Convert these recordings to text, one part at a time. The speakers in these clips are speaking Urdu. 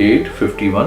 851।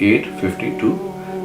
852।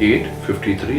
853।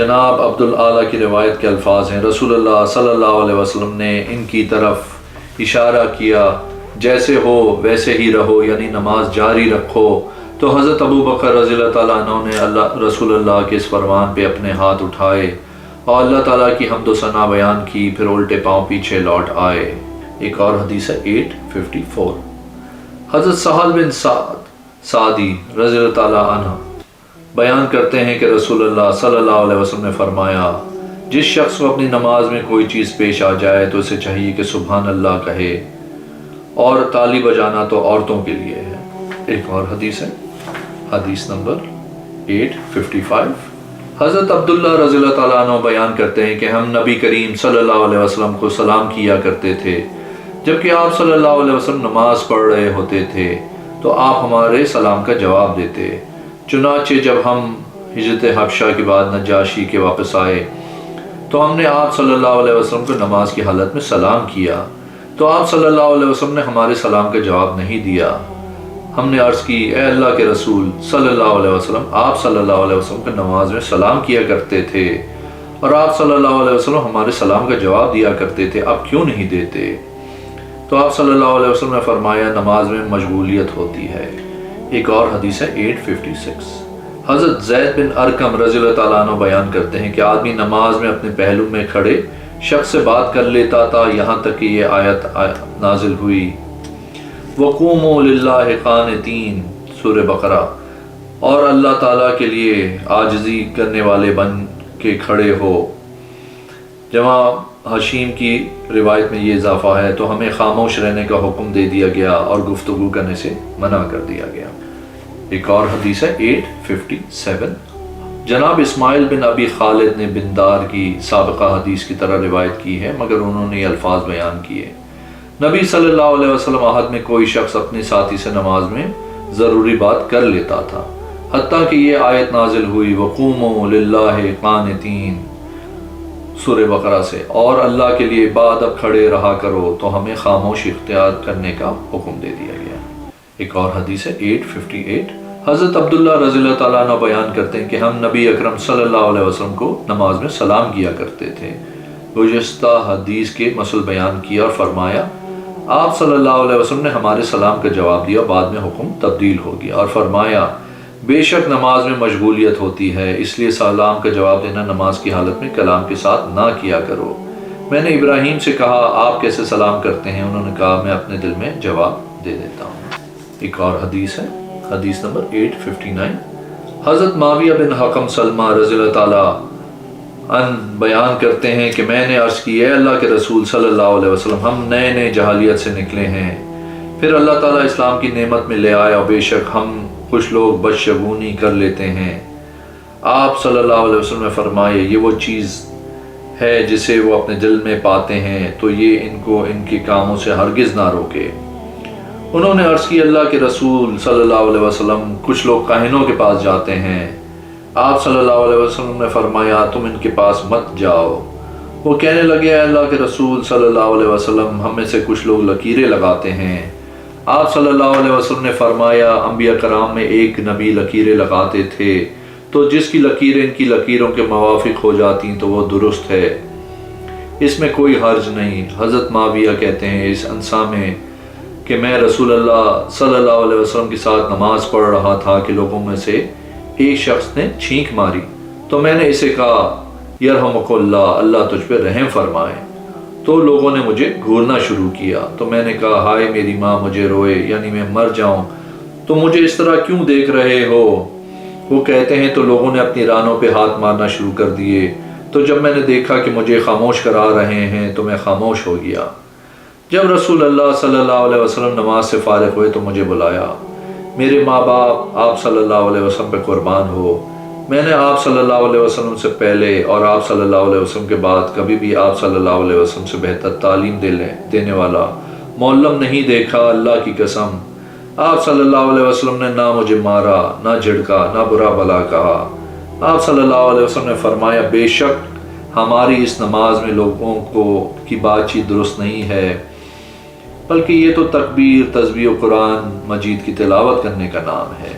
جناب عبدالعالی کی روایت کے الفاظ ہیں، رسول اللہ صلی اللہ علیہ وسلم نے ان کی طرف اشارہ کیا، جیسے ہو ویسے ہی رہو، یعنی نماز جاری رکھو۔ تو حضرت ابو بکر رضی اللہ تعالیٰ عنہ نے رسول اللہ کے اس فرمان پہ اپنے ہاتھ اٹھائے اور اللہ تعالیٰ کی حمد و ثنا بیان کی، پھر الٹے پاؤں پیچھے لوٹ آئے۔ ایک اور حدیث ہے 854، حضرت سہل بن سعدی رضی اللہ تعالیٰ عنہ بیان کرتے ہیں کہ رسول اللہ صلی اللہ علیہ وسلم نے فرمایا، جس شخص کو اپنی نماز میں کوئی چیز پیش آ جائے تو اسے چاہیے کہ سبحان اللہ کہے، اور تالی بجانا تو عورتوں کے لیے ہے۔ ایک اور حدیث ہے، حدیث نمبر 855، حضرت عبداللہ رضی اللہ تعالیٰ عنہ بیان کرتے ہیں کہ ہم نبی کریم صلی اللہ علیہ وسلم کو سلام کیا کرتے تھے جبکہ آپ صلی اللہ علیہ وسلم نماز پڑھ رہے ہوتے تھے تو آپ ہمارے سلام کا جواب دیتے۔ چنانچہ جب ہم ہجرت حبشہ کے بعد نجاشی کے واپس آئے تو ہم نے آپ صلی اللہ علیہ وسلم کو نماز کی حالت میں سلام کیا تو آپ صلی اللہ علیہ وسلم نے ہمارے سلام کا جواب نہیں دیا۔ ہم نے عرض کی، اے اللہ کے رسول صلی اللہ علیہ وسلم، آپ صلی اللہ علیہ وسلم کو نماز میں سلام کیا کرتے تھے اور آپ صلی اللہ علیہ وسلم ہمارے سلام کا جواب دیا کرتے تھے، اب کیوں نہیں دیتے؟ تو آپ صلی اللہ علیہ وسلم نے فرمایا، نماز میں مشغولیت ہوتی ہے۔ ایک اور حدیث ہے 856، حضرت زید بن ارقم رضی اللہ تعالیٰ عنہ بیان کرتے ہیں کہ آدمی نماز میں اپنے پہلو میں کھڑے شخص سے بات کر لیتا تھا یہاں تک کہ یہ آیت نازل ہوئی، وَقُومُوا لِلَّهِ قَانِتِينَ، سورہ بقرہ، اور اللہ تعالیٰ کے لیے عاجزی کرنے والے بن کے کھڑے ہو۔ جمع حشیم کی روایت میں یہ اضافہ ہے، تو ہمیں خاموش رہنے کا حکم دے دیا گیا اور گفتگو کرنے سے منع کر دیا گیا۔ ایک اور حدیث ہے 857، جناب اسماعیل بن ابی خالد نے بندار کی سابقہ حدیث کی طرح روایت کی ہے، مگر انہوں نے یہ الفاظ بیان کیے، نبی صلی اللہ علیہ وسلم عہد میں کوئی شخص اپنے ساتھی سے نماز میں ضروری بات کر لیتا تھا، حتیٰ کہ یہ آیت نازل ہوئی، وَقُومُوا لِلَّهِ قَانِتِينَ، سورہ بقرہ سے، اور اللہ کے لیے اب کھڑے رہا کرو، تو ہمیں خاموشی اختیار کرنے کا حکم دے دیا گیا۔ ایک اور حدیث ہے 858، حضرت عبداللہ رضی اللہ تعالیٰ عنہ بیان کرتے ہیں کہ ہم نبی اکرم صلی اللہ علیہ وسلم کو نماز میں سلام کیا کرتے تھے۔ گزشتہ حدیث کے مسئلہ بیان کیا اور فرمایا، آپ صلی اللہ علیہ وسلم نے ہمارے سلام کا جواب دیا، بعد میں حکم تبدیل ہو گیا، اور فرمایا، بے شک نماز میں مشغولیت ہوتی ہے، اس لیے سلام کا جواب دینا نماز کی حالت میں کلام کے ساتھ نہ کیا کرو۔ میں نے ابراہیم سے کہا، آپ کیسے سلام کرتے ہیں؟ انہوں نے کہا، میں اپنے دل میں جواب دے دیتا ہوں۔ ایک اور حدیث ہے، حدیث نمبر 859، حضرت معاویہ بن حکم سلمہ رضی اللہ تعالیٰ بیان کرتے ہیں کہ میں نے عرض کی، اے اللہ کے رسول صلی اللہ علیہ وسلم، ہم نئے جاہلیت سے نکلے ہیں، پھر اللہ تعالیٰ اسلام کی نعمت میں لے آیا، اور بے شک ہم کچھ لوگ بدشگونی کر لیتے ہیں۔ آپ صلی اللہ علیہ وسلم نے فرمایا، یہ وہ چیز ہے جسے وہ اپنے دل میں پاتے ہیں تو یہ ان کو ان کے کاموں سے ہرگز نہ روکے۔ انہوں نے عرض کی، اللہ کے رسول صلی اللہ علیہ وسلم، کچھ لوگ کاہنوں کے پاس جاتے ہیں۔ آپ صلی اللہ علیہ وسلم نے فرمایا، تم ان کے پاس مت جاؤ۔ وہ کہنے لگے، اے اللہ کے رسول صلی اللہ علیہ وسلم، ہم میں سے کچھ لوگ لکیریں لگاتے ہیں۔ آپ صلی اللہ علیہ وسلم نے فرمایا، انبیاء کرام میں ایک نبی لکیریں لگاتے تھے، تو جس کی لکیریں ان کی لکیروں کے موافق ہو جاتی تو وہ درست ہے، اس میں کوئی حرج نہیں۔ حضرت معاویہ کہتے ہیں، اس انسا میں کہ میں رسول اللہ صلی اللہ علیہ وسلم کے ساتھ نماز پڑھ رہا تھا کہ لوگوں میں سے ایک شخص نے چھینک ماری، تو میں نے اسے کہا، یرحمک اللہ، اللہ تجھ پہ رحم فرمائے۔ تو لوگوں نے مجھے گھورنا شروع کیا، تو میں نے کہا، ہائے میری ماں مجھے روئے، یعنی میں مر جاؤں، تو مجھے اس طرح کیوں دیکھ رہے ہو؟ وہ کہتے ہیں، تو لوگوں نے اپنی رانوں پہ ہاتھ مارنا شروع کر دیے، تو جب میں نے دیکھا کہ مجھے خاموش کرا رہے ہیں تو میں خاموش ہو گیا۔ جب رسول اللہ صلی اللہ علیہ وسلم نماز سے فارغ ہوئے تو مجھے بلایا، میرے ماں باپ آپ صلی اللہ علیہ وسلم پہ قربان ہو، میں نے آپ صلی اللہ علیہ وسلم سے پہلے اور آپ صلی اللہ علیہ وسلم کے بعد کبھی بھی آپ صلی اللہ علیہ وسلم سے بہتر تعلیم دینے والا معلم نہیں دیکھا، اللہ کی قسم۔ آپ صلی اللہ علیہ وسلم نے نہ مجھے مارا، نہ جھڑکا، نہ برا بھلا کہا۔ آپ صلی اللہ علیہ وسلم نے فرمایا، بے شک ہماری اس نماز میں لوگوں کی بات چیت درست نہیں ہے، بلکہ یہ تو تکبیر، تسبیح و قرآن مجید کی تلاوت کرنے کا نام ہے۔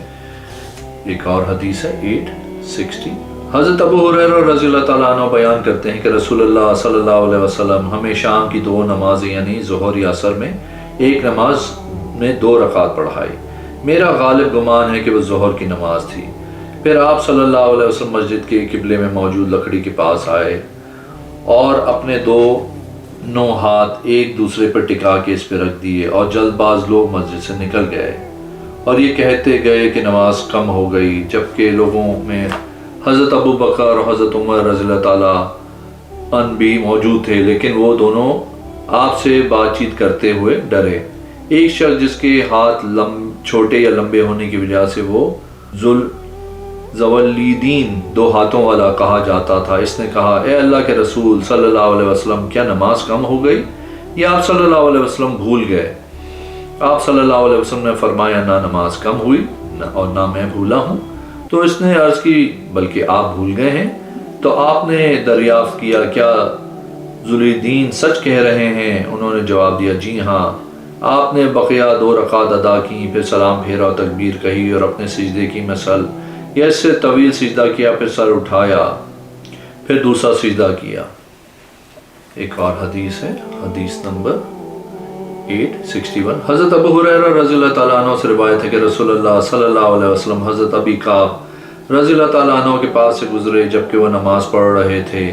ایک اور حدیث ہے 860، حضرت ابو ہریرہ رضی اللہ تعالیٰ عنہ بیان کرتے ہیں کہ رسول اللہ صلی اللہ علیہ وسلم ہمیں شام کی 2 نمازیں یعنی ظہر یا عصر میں ایک نماز میں 2 رکعت پڑھائی۔ میرا غالب گمان ہے کہ وہ ظہر کی نماز تھی۔ پھر آپ صلی اللہ علیہ وسلم مسجد کے قبلے میں موجود لکڑی کے پاس آئے اور اپنے 2 ہاتھ ایک دوسرے پر ٹکا کے اس پہ رکھ دیے اور جلد باز لوگ مسجد سے نکل گئے اور یہ کہتے گئے کہ نماز کم ہو گئی، جبکہ لوگوں میں حضرت ابو بکر اور حضرت عمر رضی اللہ تعالیٰ عنہ بھی موجود تھے، لیکن وہ دونوں آپ سے بات چیت کرتے ہوئے ڈرے۔ ایک شخص جس کے ہاتھ چھوٹے یا لمبے ہونے کی وجہ سے وہ ذواللیدین 2 ہاتھوں والا کہا جاتا تھا، اس نے کہا اے اللہ کے رسول صلی اللہ علیہ وسلم کیا نماز کم ہو گئی یا آپ صلی اللہ علیہ وسلم بھول گئے؟ آپ صلی اللہ علیہ وسلم نے فرمایا نہ نماز کم ہوئی اور نہ میں بھولا ہوں۔ تو اس نے عرض کی بلکہ آپ بھول گئے ہیں؟ تو آپ نے دریافت کیا کیا ذوالدین سچ کہہ رہے ہیں؟ انہوں نے جواب دیا جی ہاں۔ آپ نے بقیہ 2 رکعت ادا کی، پھر سلام پھیرا اور تکبیر کہی اور اپنے سجدے کی مثل یا اس سے طویل سجدہ کیا، پھر سر اٹھایا، پھر دوسرا سجدہ کیا۔ ایک اور حدیث ہے، حدیث نمبر 861۔ حضرت ابو ہریرہ رضی اللہ تعالیٰ عنہ سے روایت ہے کہ رسول اللہ صلی اللہ علیہ وسلم حضرت ابی کعب رضی اللہ تعالیٰ عنہ کے پاس سے گزرے جبکہ وہ نماز پڑھ رہے تھے،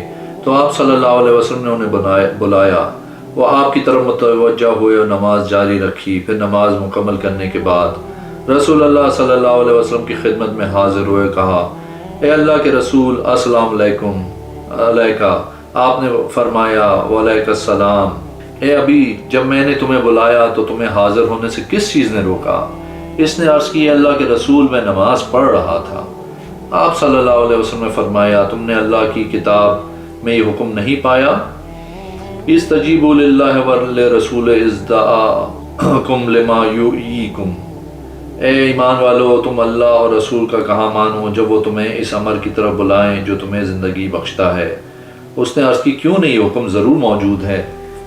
تو آپ صلی اللہ علیہ وسلم نے انہیں بلایا۔ وہ آپ کی طرف متوجہ ہوئے اور نماز جاری رکھی۔ پھر نماز مکمل کرنے کے بعد رسول اللہ صلی اللہ علیہ وسلم کی خدمت میں حاضر ہوئے، کہا اے اللہ کے رسول السلام علیکم علیکہ۔ آپ نے فرمایا وعلیکم السلام۔ اے ابھی جب میں نے تمہیں بلایا تو تمہیں حاضر ہونے سے کس چیز نے روکا؟ اس نے عرض کی اللہ کے رسول میں نماز پڑھ رہا تھا۔ آپ صلی اللہ علیہ وسلم نے فرمایا تم نے اللہ کی کتاب میں یہ حکم نہیں پایا استجیبوا للہ ولرسول اذ دعاکم لما یحییکم؟ اے ایمان والو تم اللہ اور رسول کا کہاں مانو جب وہ تمہیں اس امر کی طرف بلائیں جو تمہیں زندگی بخشتا ہے۔ اس نے عرض کی کیوں نہیں، یہ حکم ضرور موجود ہے،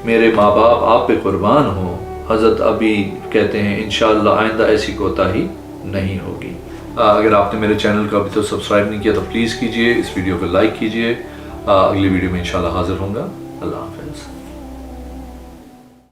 میرے ماں باپ آپ پہ قربان ہوں۔ حضرت ابھی کہتے ہیں انشاءاللہ آئندہ ایسی کوتاہی نہیں ہوگی۔ اگر آپ نے میرے چینل کو ابھی تو سبسکرائب نہیں کیا تو پلیز کیجئے، اس ویڈیو کو لائک کیجئے۔ اگلی ویڈیو میں انشاءاللہ حاضر ہوں گا۔ اللہ حافظ۔